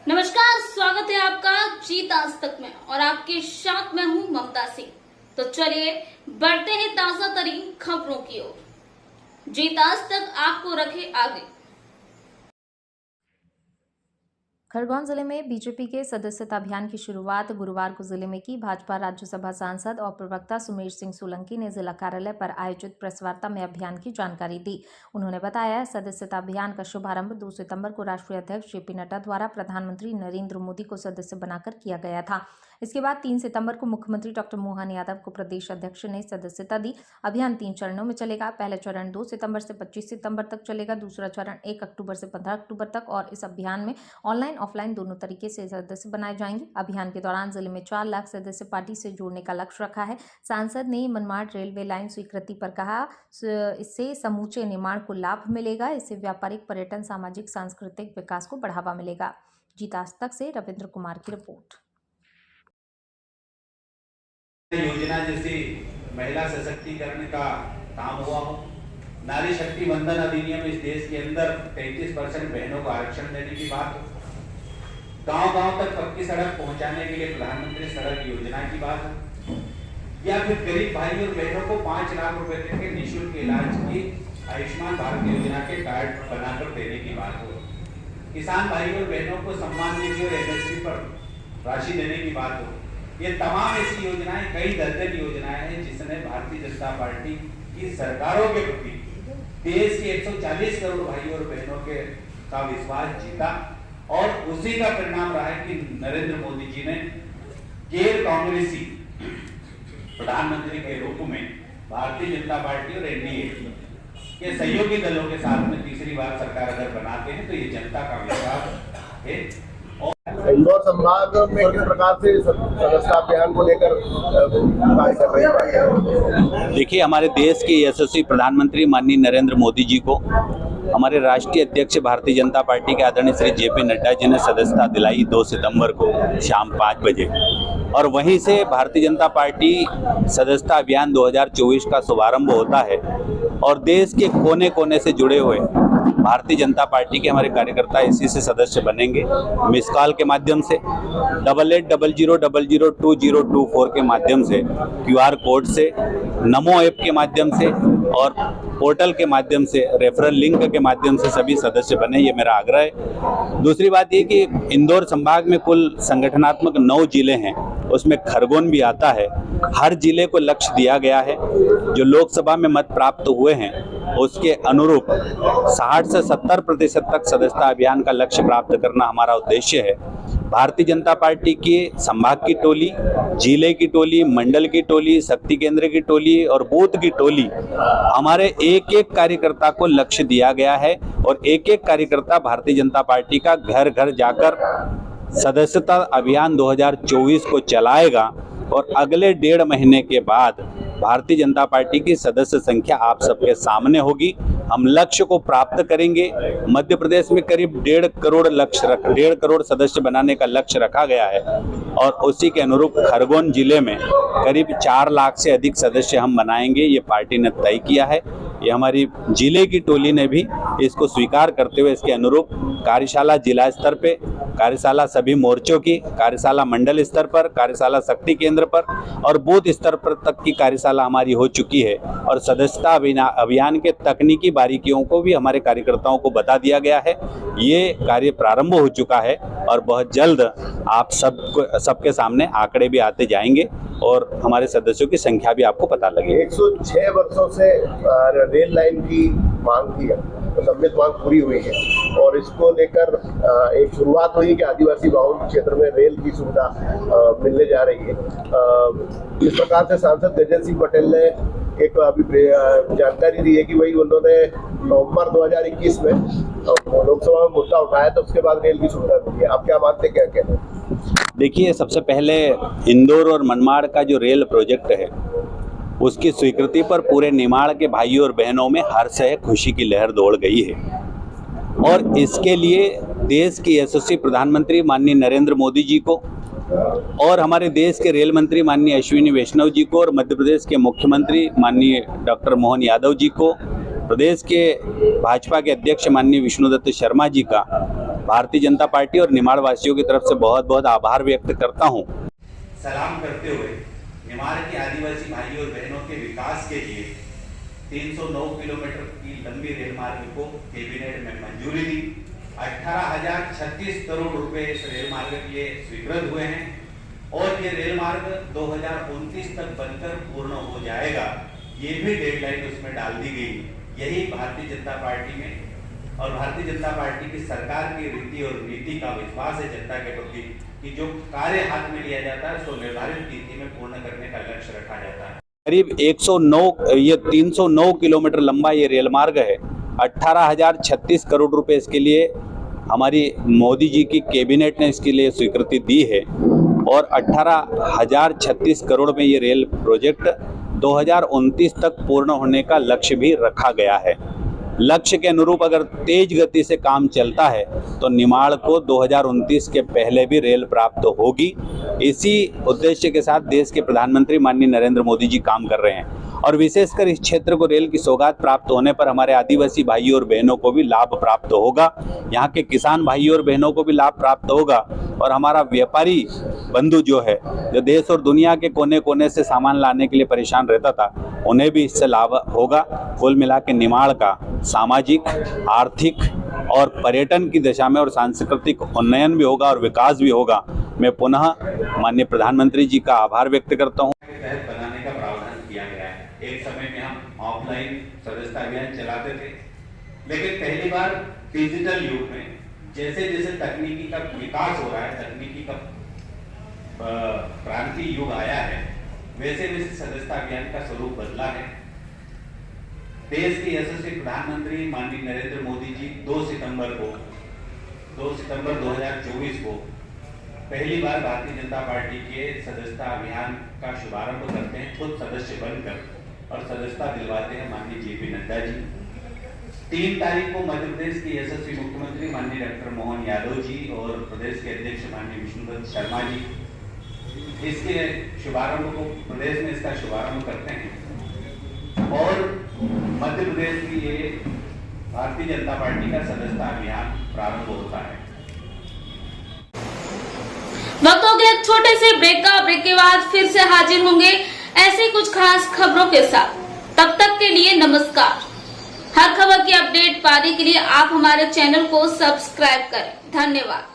नमस्कार, स्वागत है आपका जीत आज तक में और आपके साथ मैं हूं ममता सिंह। तो चलिए बढ़ते हैं ताजा तरीन खबरों की ओर। जीत आज तक आपको रखे आगे। खरगोन जिले में बीजेपी के सदस्यता अभियान की शुरुआत गुरुवार को जिले में की। भाजपा राज्यसभा सांसद और प्रवक्ता सुमेर सिंह सोलंकी ने जिला कार्यालय पर आयोजित प्रेस वार्ता में अभियान की जानकारी दी। उन्होंने बताया, सदस्यता अभियान का शुभारंभ 2 सितंबर को राष्ट्रीय अध्यक्ष जेपी नड्डा द्वारा प्रधानमंत्री नरेंद्र मोदी को सदस्य बनाकर किया गया था। इसके बाद 3 सितंबर को मुख्यमंत्री डॉक्टर मोहन यादव को प्रदेश अध्यक्ष ने सदस्यता दी। अभियान 3 चरणों में चलेगा। पहला चरण 2 सितंबर से 25 सितंबर तक चलेगा। दूसरा चरण 1 अक्टूबर से 15 अक्टूबर तक और इस अभियान में ऑनलाइन ऑफलाइन दोनों तरीके से सदस्य बनाए जाएंगे। अभियान के दौरान जिले में 4 लाख सदस्य पार्टी से जोड़ने का लक्ष्य रखा है। सांसद ने मनमाड़ रेलवे लाइन स्वीकृति पर कहा, इससे समूचे निर्माण को लाभ मिलेगा। इससे व्यापारिक, पर्यटन, सामाजिक, सांस्कृतिक विकास को बढ़ावा मिलेगा। जीत आज तक से रविंद्र कुमार की रिपोर्ट। योजना जैसे महिला सशक्तिकरण का काम हुआ हो, नारी शक्ति वंदन अधिनियम इस देश के अंदर 33% बहनों को आरक्षण देने की बात हो, गांव-गांव तक पक्की सड़क पहुंचाने के लिए प्रधानमंत्री सड़क योजना की बात हो, या फिर गरीब भाई और बहनों को 5 लाख रुपए तक के निःशुल्क इलाज की आयुष्मान भारत योजना के कार्ड बनाकर देने की बात हो, किसान भाई और बहनों को सम्मान निधि और एमएसपी पर राशि देने की बात हो, ये तमाम ऐसी योजनाएं, कई दर्जन योजनाएं हैं जिसने भारतीय जनता पार्टी की सरकारों के प्रति देश के 140 करोड़ भाई और बहनों के का विश्वास जीता और उसी का परिणाम रहा है कि नरेंद्र मोदी जी ने गैर कांग्रेसी प्रधानमंत्री के रूप में भारतीय जनता पार्टी और एनडीए के सहयोगी दलों के साथ में तीसरी बार सरकार अगर बनाते हैं तो ये जनता का विश्वास है। इंदौर संभाग में किस प्रकार से सदस्यता अभियान को लेकर कार्य कर रही है? देखिए, हमारे देश के यशस्वी प्रधानमंत्री माननीय नरेंद्र मोदी जी को हमारे राष्ट्रीय अध्यक्ष भारतीय जनता पार्टी के आदरणीय श्री जेपी नड्डा जी ने सदस्यता दिलाई 2 सितंबर को शाम 5 बजे और वहीं से भारतीय जनता पार्टी सदस्यता अभियान 2024 का शुभारंभ होता है और देश के कोने कोने से जुड़े हुए भारतीय जनता पार्टी के हमारे कार्यकर्ता इसी से सदस्य बनेंगे। मिस कॉल के माध्यम से 8800002024 के माध्यम से, QR कोड से, नमो ऐप के माध्यम से और पोर्टल के माध्यम से, रेफरल लिंक के माध्यम से सभी सदस्य बने, ये मेरा आग्रह है। दूसरी बात ये कि इंदौर संभाग में कुल संगठनात्मक 9 जिले हैं, उसमें खरगोन भी आता है। हर जिले को लक्ष्य दिया गया है। जो लोकसभा में मत प्राप्त हुए हैं उसके अनुरूप 60 से 70% तक सदस्यता अभियान का लक्ष्य प्राप्त करना हमारा उद्देश्य है। भारतीय जनता पार्टी के संभाग की टोली, जिले की टोली, मंडल की टोली, शक्ति केंद्र की टोली और बूथ की टोली, हमारे एक एक कार्यकर्ता को लक्ष्य दिया गया है और एक एक कार्यकर्ता भारतीय जनता पार्टी का घर घर जाकर सदस्यता अभियान 2024 को चलाएगा और अगले 1.5 महीने के बाद भारतीय जनता पार्टी की सदस्य संख्या आप सबके सामने होगी। हम लक्ष्य को प्राप्त करेंगे। मध्य प्रदेश में करीब 1.5 करोड़ सदस्य बनाने का लक्ष्य रखा गया है और उसी के अनुरूप खरगोन जिले में करीब 4 लाख से अधिक सदस्य हम बनाएंगे, ये पार्टी ने तय किया है। ये हमारी जिले की टोली ने भी इसको स्वीकार करते हुए इसके अनुरूप कार्यशाला जिला स्तर पे, कार्यशाला सभी मोर्चों की, कार्यशाला मंडल स्तर पर, कार्यशाला शक्ति केंद्र पर और बूथ स्तर पर तक की कार्यशाला हमारी हो चुकी है और सदस्यता अभियान के तकनीकी बारीकियों को भी हमारे कार्यकर्ताओं को बता दिया गया है। ये कार्य प्रारंभ हो चुका है और बहुत जल्द आप सबके सामने आंकड़े भी आते जाएंगे और हमारे सदस्यों की संख्या भी आपको पता लगेगी। 106 वर्षों से रेल लाइन की मांग थी, संबित मांग पूरी हुई है और इसको लेकर एक शुरुआत हुई कि आदिवासी बहुल क्षेत्र में रेल की सुविधा मिलने जा रही है। इस प्रकार से सांसद गजेंद्र सिंह पटेल ने एक अभी जानकारी दी है कि वही उन्होंने नवंबर 2021 में लोकसभा में मुद्दा उठाया तो उसके बाद रेल की सुविधा मिली है। आप क्या मानते, क्या कहते हैं? देखिए, सबसे पहले इंदौर और मनमाड़ का जो रेल प्रोजेक्ट है उसकी स्वीकृति पर पूरे निमाड़ के भाइयों और बहनों में हर्ष है, खुशी की लहर दौड़ गई है और इसके लिए देश के यशस्वी प्रधानमंत्री माननीय नरेंद्र मोदी जी को और हमारे देश के रेल मंत्री माननीय अश्विनी वैष्णव जी को और मध्य प्रदेश के मुख्यमंत्री माननीय डॉक्टर मोहन यादव जी को, प्रदेश के भाजपा के अध्यक्ष माननीय विष्णुदत्त शर्मा जी का भारतीय जनता पार्टी और निमाड़ वासियों की तरफ से बहुत बहुत आभार व्यक्त करता हूँ। सलाम करते हुए निमाड़ के आदिवासी भाइयों और बहनों के विकास के लिए 309 किलोमीटर की लंबी रेल मार्ग को कैबिनेट में मंजूरी दी। 18,036 करोड़ रुपए इस रेल मार्ग के लिए स्वीकृत हुए हैं और ये रेल मार्ग 2029 तक बनकर पूर्ण हो जाएगा। ये भी डेडलाइन उसमें डाल दी गई। यही भारतीय जनता पार्टी में और भारतीय जनता पार्टी की सरकार की रीति और नीति का विश्वास है जनता के प्रति कि जो कार्य हाथ में लिया जाता है उसको निर्धारित तिथि में पूर्ण करने का लक्ष्य रखा जाता है। करीब 309 किलोमीटर लंबा ये रेल मार्ग है। 18,036 करोड़ रुपए इसके लिए हमारी मोदी जी की कैबिनेट ने इसके लिए स्वीकृति दी है और 18,036 करोड़ में ये रेल प्रोजेक्ट 2029 तक पूर्ण होने का लक्ष्य भी रखा गया है। लक्ष्य के अनुरूप अगर तेज गति से काम चलता है तो निमाड़ को 2029 के पहले भी रेल प्राप्त होगी। इसी उद्देश्य के साथ देश के प्रधानमंत्री माननीय नरेंद्र मोदी जी काम कर रहे हैं और विशेषकर इस क्षेत्र को रेल की सौगात प्राप्त होने पर हमारे आदिवासी भाइयों और बहनों को भी लाभ प्राप्त होगा, यहाँ के किसान भाइयों और बहनों को भी लाभ प्राप्त होगा और हमारा व्यापारी बंधु जो है, जो देश और दुनिया के कोने कोने से सामान लाने के लिए परेशान रहता था, उन्हें भी इससे लाभ होगा। कुल मिला के निमाड़ का सामाजिक, आर्थिक और पर्यटन की दिशा में और सांस्कृतिक उन्नयन भी होगा और विकास भी होगा। मैं पुनः माननीय प्रधानमंत्री जी का आभार व्यक्त करता हूँ। तहत बनाने का प्रावधान किया गया है। एक समय में हम ऑफलाइन सदस्यता अभियान चलाते थे, लेकिन पहली बार डिजिटल युग में जैसे जैसे तकनीकी का विकास हो रहा है, तकनीकी का क्रांति युग आया है, वैसे वैसे सदस्यता अभियान का स्वरूप बदला है। देश के यशस्वी प्रधानमंत्री माननीय नरेंद्र मोदी जी 2 सितंबर 2024 को पहली बार भारतीय जनता पार्टी के सदस्यता अभियान का शुभारंभ करते हैं, खुद सदस्य बनकर और सदस्यता दिलवाते हैं माननीय जेपी नड्डा जी। 3 तारीख को मध्य प्रदेश के यशस्वी मुख्यमंत्री माननीय डॉक्टर मोहन यादव जी और प्रदेश के अध्यक्ष माननीय विष्णुदत्त शर्मा जी इसके शुभारंभ को प्रदेश में इसका शुभारंभ करते हैं और मध्य प्रदेश की ये भारतीय जनता पार्टी का सदस्यता अभियान प्रारंभ होता है। वक्त हो गया छोटे से ब्रेक का। ब्रेक के बाद फिर से हाजिर होंगे ऐसी कुछ खास खबरों के साथ। तब तक के लिए नमस्कार। हर खबर की अपडेट पाने के लिए आप हमारे चैनल को सब्सक्राइब करें। धन्यवाद।